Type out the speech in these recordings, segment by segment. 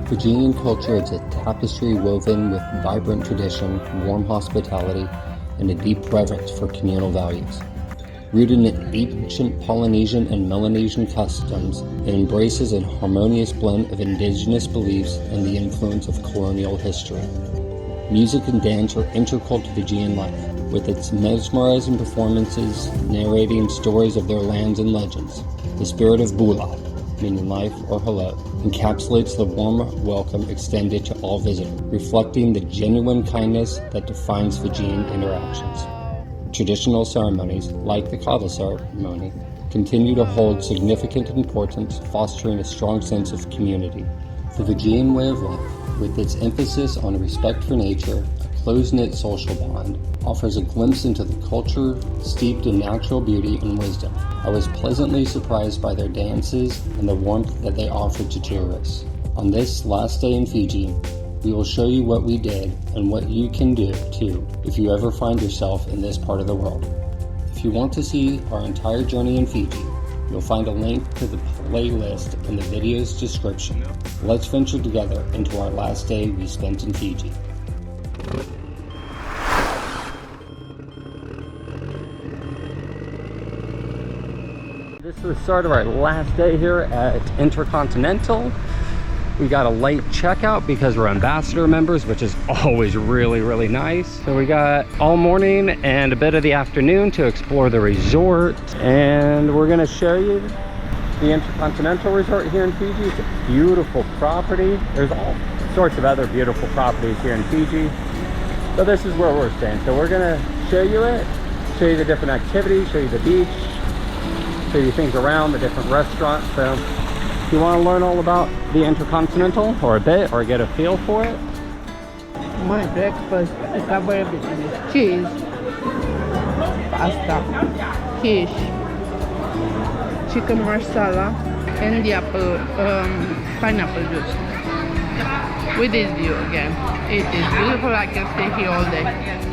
Fijian culture is a tapestry woven with vibrant tradition, warm hospitality, and a deep reverence for communal values. Rooted in ancient Polynesian and Melanesian customs, it embraces a harmonious blend of indigenous beliefs and the influence of colonial history. Music and dance are integral to Fijian life, with its mesmerizing performances narrating stories of their lands and legends. The spirit of Bula, meaning life or hello, encapsulates the warm welcome extended to all visitors, reflecting the genuine kindness that defines Fijian interactions. Traditional ceremonies, like the kava ceremony, continue to hold significant importance, fostering a strong sense of community. The Fijian way of life, with its emphasis on respect for nature, a close-knit social bond, offers a glimpse into the culture steeped in natural beauty and wisdom. I was pleasantly surprised by their dances and the warmth that they offered to tourists. On this last day in Fiji, we will show you what we did and what you can do too if you ever find yourself in this part of the world. If you want to see our entire journey in Fiji, you'll find a link to the playlist in the video's description. Let's venture together into our last day we spent in Fiji. This is the start of our last day here at Intercontinental. We got a late checkout because we're ambassador members, which is always really nice. So we got all morning and a bit of the afternoon to explore the resort. And we're gonna show you the Intercontinental Resort here in Fiji. It's a beautiful property. There's all sorts of other beautiful properties here in Fiji, but this is where we're staying. So we're gonna show you it, show you the different activities, show you the beach, show you things around, the different restaurants. So if you want to learn all about the Intercontinental, or a bit, or get a feel for it. My breakfast, I cover everything with cheese, pasta, fish, chicken marsala, and the pineapple juice. With this view again. It is beautiful. I can stay here all day.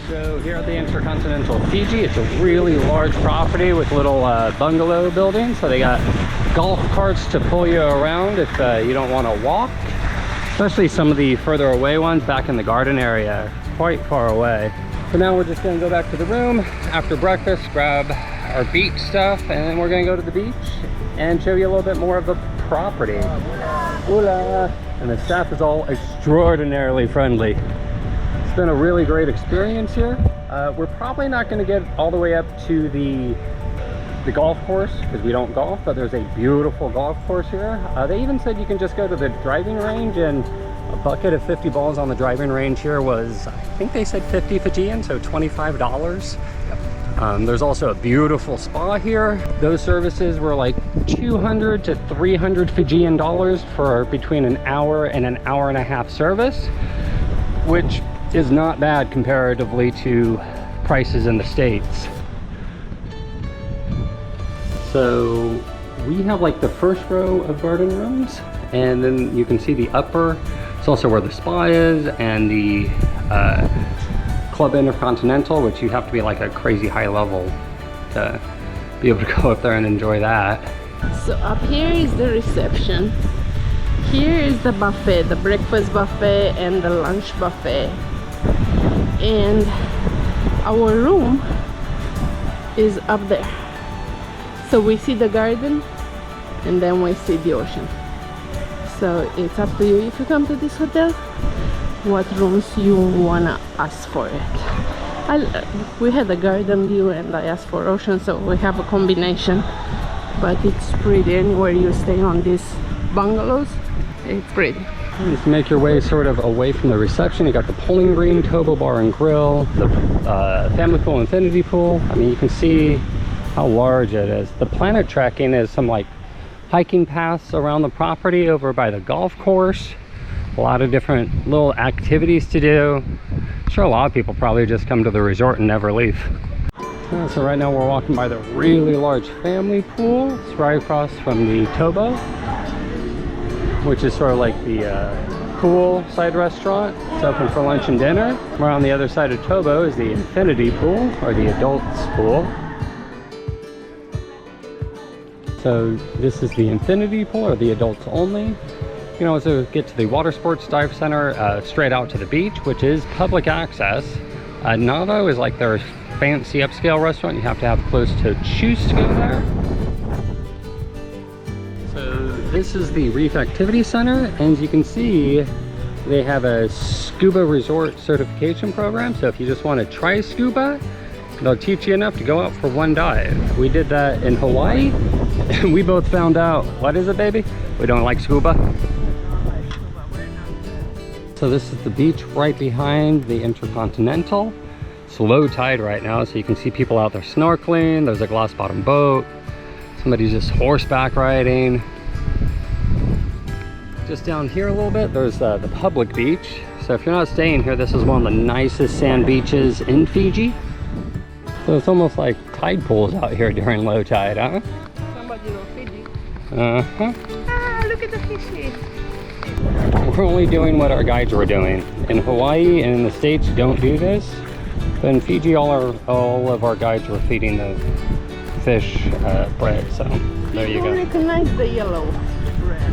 So here at the Intercontinental Fiji, it's a really large property with little bungalow buildings. So they got golf carts to pull you around if you don't want to walk. Especially some of the further away ones back in the garden area, quite far away. For now, we're just going to go back to the room after breakfast, grab our beach stuff, and then we're going to go to the beach and show you a little bit more of the property. Hola! And the staff is all extraordinarily friendly. It's been a really great experience here. We're probably not going to get all the way up to the golf course because we don't golf, but there's a beautiful golf course here. They even said you can just go to the driving range, and a bucket of 50 balls on the driving range here was, I think they said 50 Fijian, so $25. There's also a beautiful spa here. Those services were like 200 to 300 Fijian dollars for between an hour and an hour and a half service, which is not bad comparatively to prices in the States. So we have like the first row of garden rooms, and then you can see the upper. It's also where the spa is, and the Club Intercontinental, which you have to be like a crazy high level to be able to go up there and enjoy that. So up here is the reception. Here is the buffet, the breakfast buffet and the lunch buffet. And our room is up there. So we see the garden and then we see the ocean. So it's up to you if you come to this hotel, what rooms you wanna ask for it. We had a garden view and I asked for ocean, so we have a combination. But it's pretty anywhere you stay on these bungalows, it's pretty. Just make your way sort of away from the reception. You got the Bowling Green, Tobo Bar and Grill, the family pool, infinity pool. I mean, you can see how large it is. The planet tracking is some like hiking paths around the property over by the golf course. A lot of different little activities to do. I'm sure a lot of people probably just come to the resort and never leave. So right now we're walking by the really large family pool. It's right across from the Tobo, which is sort of like the pool side restaurant. It's open for lunch and dinner. We're on the other side of Tobo is the infinity pool, or the adults pool. So this is the infinity pool, or the adults only. can also get to the Water Sports Dive Center straight out to the beach, which is public access. Nadi is like their fancy upscale restaurant. You have to have close to choose to go there. So this is the Reef Activity Center, and as you can see, they have a scuba resort certification program. So if you just want to try scuba, they'll teach you enough to go out for one dive. We did that in Hawaii, and we both found out, what is it, baby? We don't like scuba. So this is the beach right behind the Intercontinental. It's low tide right now, so you can see people out there snorkeling. There's a glass bottom boat. Somebody's just horseback riding. Just down here a little bit, there's the public beach. So if you're not staying here, this is one of the nicest sand beaches in Fiji. So it's almost like tide pools out here during low tide, huh? Somebody from Fiji. Uh-huh. Ah, look at the fishes. We're only doing what our guides were doing. In Hawaii and in the States, you don't do this. But in Fiji, all of our guides were feeding the fish bread. So there you go. I recognize the yellow bread.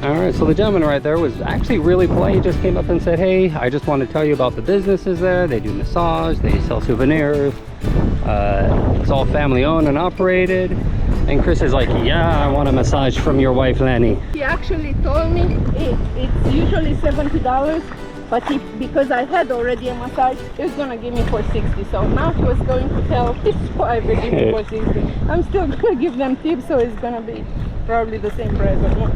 All right, so the gentleman right there was actually really polite. He just came up and said, hey, I just want to tell you about the businesses there. They do massage, they sell souvenirs. It's all family owned and operated. And Chris is like, yeah, I want a massage from your wife, Lenny. He actually told me it's usually $70, but because I had already a massage, he was gonna give me for 60. So now he was going to tell his wife to give me for 60. I'm still gonna give them tips, so it's gonna be probably the same price or more.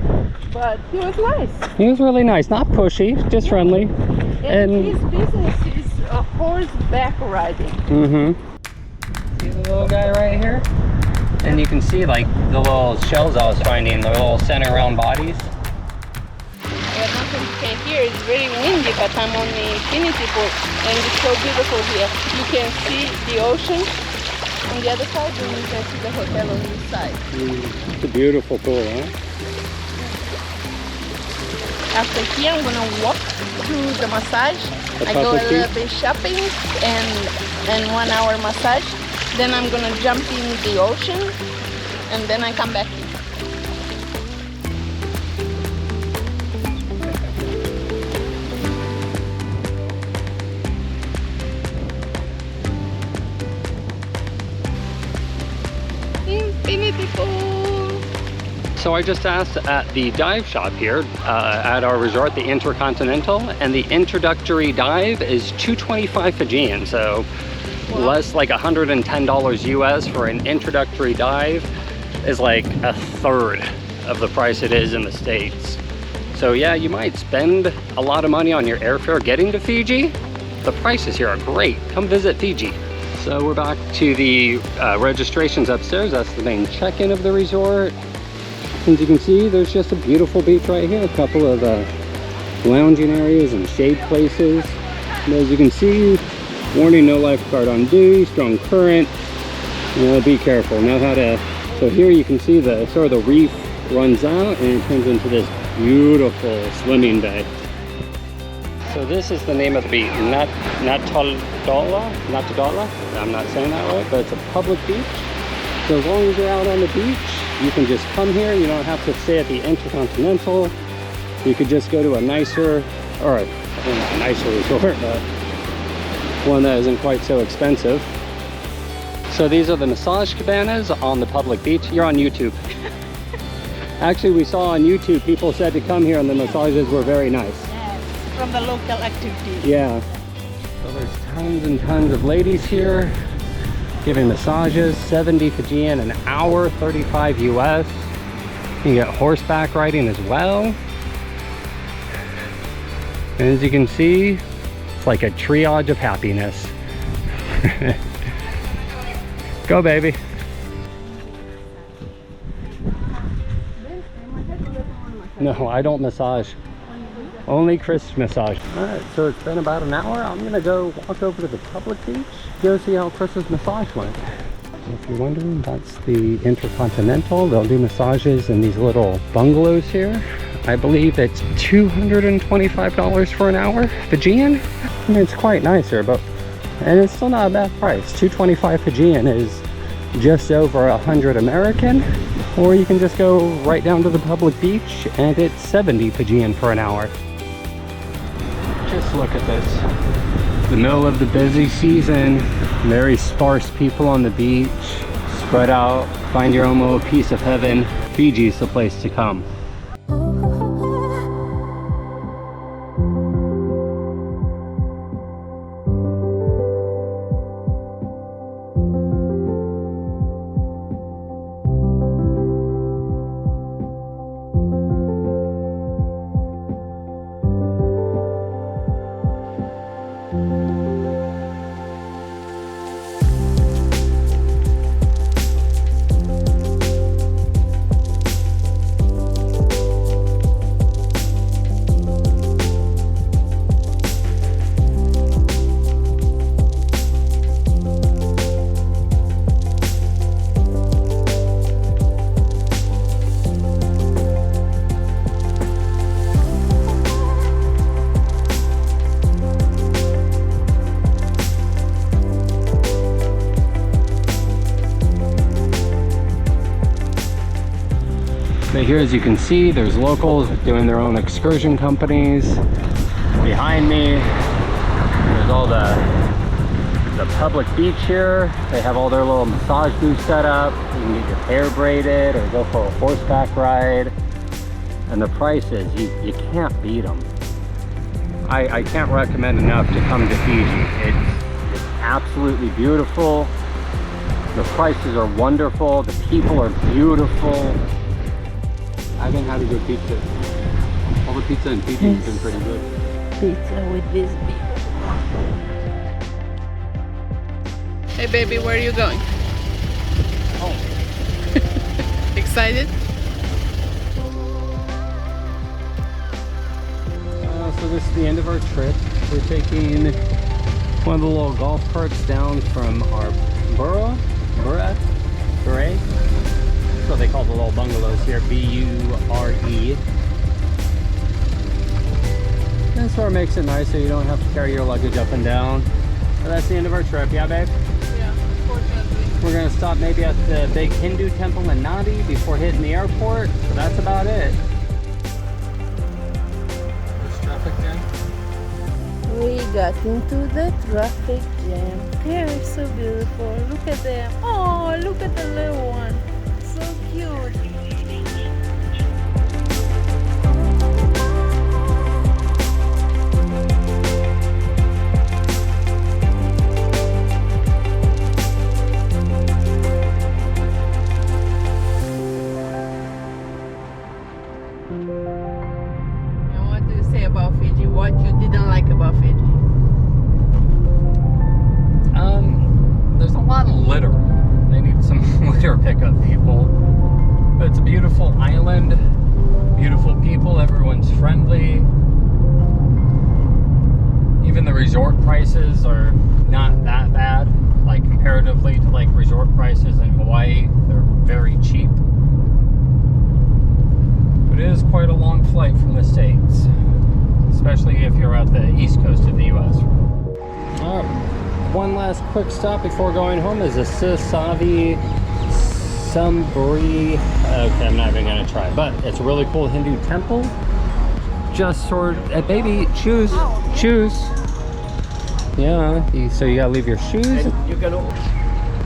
But he was nice. He was really nice, not pushy, just friendly. And his business is horseback riding. Mm-hmm. See the little guy right here? And you can see like the little shells I was finding, the little center round bodies. Yeah, nothing you can hear. It's very windy, but I'm on the infinity pool, and it's so beautiful here. You can see the ocean on the other side, and you can see the hotel on this side. It's a beautiful pool, huh? After here, I'm gonna walk through the massage. I go a little bit shopping and 1 hour massage. Then I'm gonna jump in the ocean, and then I come back. Infinity pool. So I just asked at the dive shop here at our resort, the Intercontinental, and the introductory dive is $225 Fijian. So less like $110 US for an introductory dive is like a third of the price it is in the States. So yeah, you might spend a lot of money on your airfare getting to Fiji. The prices here are great. Come visit Fiji. So we're back to the registrations upstairs. That's the main check-in of the resort. As you can see, there's just a beautiful beach right here. A couple of lounging areas and shade places. And as you can see, warning, no lifeguard on duty, strong current. Be careful. Know how to. So here you can see the sort of the reef runs out and it turns into this beautiful swimming bay. So this is the name of the beach, Natadala. I'm not saying that right, but it's a public beach. So as long as you're out on the beach, you can just come here. You don't have to stay at the Intercontinental. You could just go to a nicer, or not a nicer resort, but one that isn't quite so expensive. So these are the massage cabanas on the public beach. You're on YouTube. Actually, we saw on YouTube people said to come here and the massages were very nice. Yes, from the local activities. Yeah. So there's tons and tons of ladies here giving massages, 70 Fijian an hour, 35 US. You get horseback riding as well. And as you can see, it's like a triage of happiness. Go, baby. No, I don't massage. Only Chris massage. Alright, so it's been about an hour. I'm gonna go walk over to the public beach, go see how Chris's massage went. If you're wondering, that's the Intercontinental. They'll do massages in these little bungalows here. I believe it's $225 for an hour, Fijian. I mean, it's quite nice here, and it's still not a bad price. $225 Fijian is just over 100 American. Or you can just go right down to the public beach and it's 70 Fijian for an hour. Just look at this. The middle of the busy season, very sparse people on the beach, spread out, find your own little piece of heaven. Fiji's the place to come. But here, as you can see, there's locals doing their own excursion companies. Behind me, there's all the public beach here. They have all their little massage booths set up. You can get your hair braided or go for a horseback ride. And the prices, you can't beat them. I can't recommend enough to come to Fiji. It's absolutely beautiful. The prices are wonderful. The people are beautiful. I've been having good pizza. All the pizza in Fiji has been pretty good. Pizza with this beef. Hey baby, where are you going? Home. Excited? So this is the end of our trip. We're taking one of the little golf carts down from our borough. That's what they call the little bungalows here, B-U-R-E. And sort of makes it nice so you don't have to carry your luggage up and down. But that's the end of our trip, yeah babe? Yeah, unfortunately. We're gonna stop maybe at the big Hindu temple in Nadi before hitting the airport, so that's about it. There's traffic jam. We got into the traffic jam. They're so beautiful. Look at them. Oh, look at the little one. So cute. And what do you say about Fiji? What you didn't like about Fiji? There's a lot of litter. They need some litter pickup people. But it's a beautiful island, beautiful people, everyone's friendly. Even the resort prices are not that bad, like comparatively to like resort prices in Hawaii. They're very cheap. But it is quite a long flight from the States, especially if you're at the east coast of the US. All right. One last quick stop before going home is the Sisavi Samburi. Okay, I'm not even gonna try, but it's a really cool Hindu temple. Just sort of, baby, shoes. Yeah, so you gotta leave your shoes.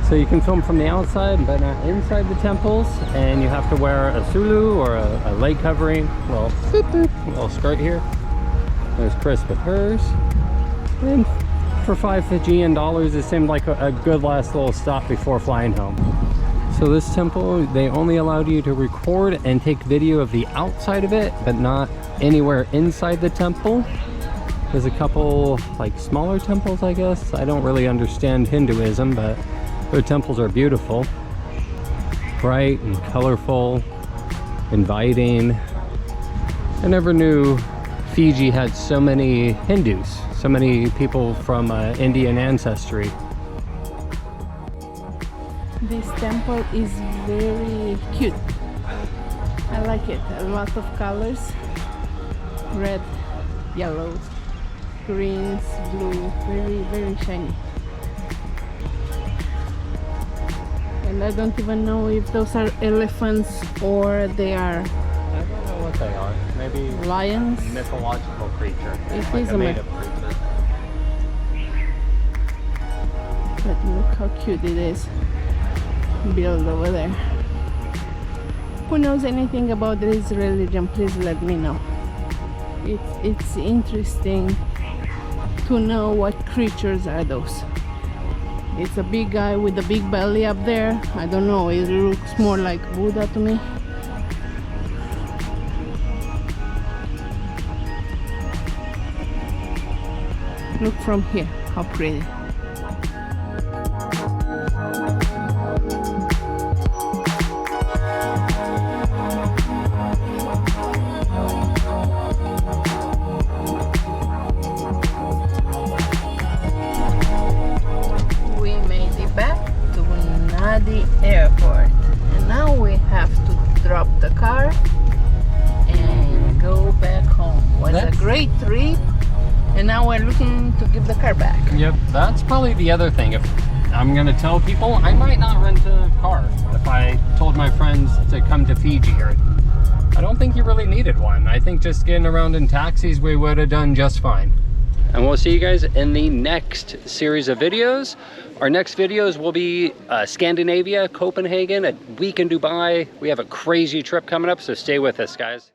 So you can film from the outside, but not inside the temples. And you have to wear a sulu or a leg covering. Well, little skirt here. There's Chris with hers. And for 5 Fijian dollars, it seemed like a good last little stop before flying home. So this temple, they only allowed you to record and take video of the outside of it, but not anywhere inside the temple. There's a couple like smaller temples, I guess. I don't really understand Hinduism, but their temples are beautiful. Bright and colorful, inviting. I never knew Fiji had so many Hindus, so many people from Indian ancestry. This temple is very cute. I like it. A lot of colors. Red, yellow, greens, blue. Very, very shiny. And I don't even know if those are elephants or they are I don't know what they are. Maybe lions. mythological creature. It like is a a native creature. But look how cute it is. Built over there. Who knows anything about this religion, please let me know. It's interesting to know what creatures are those. It's a big guy with a big belly up there. I don't know, it looks more like Buddha to me. Look from here, how pretty. We made it back to Nadi airport, and now we have to drop the car and go back home. Was a great trip, and now we're looking to give the car back. Yep, that's probably the other thing. If I'm gonna tell people, I might not rent a car if I told my friends to come to Fiji. Or I don't think you really needed one. I think just getting around in taxis, we would have done just fine. And we'll see you guys in the next series of videos. Our next videos will be Scandinavia, Copenhagen, a week in Dubai. We have a crazy trip coming up, so stay with us, guys.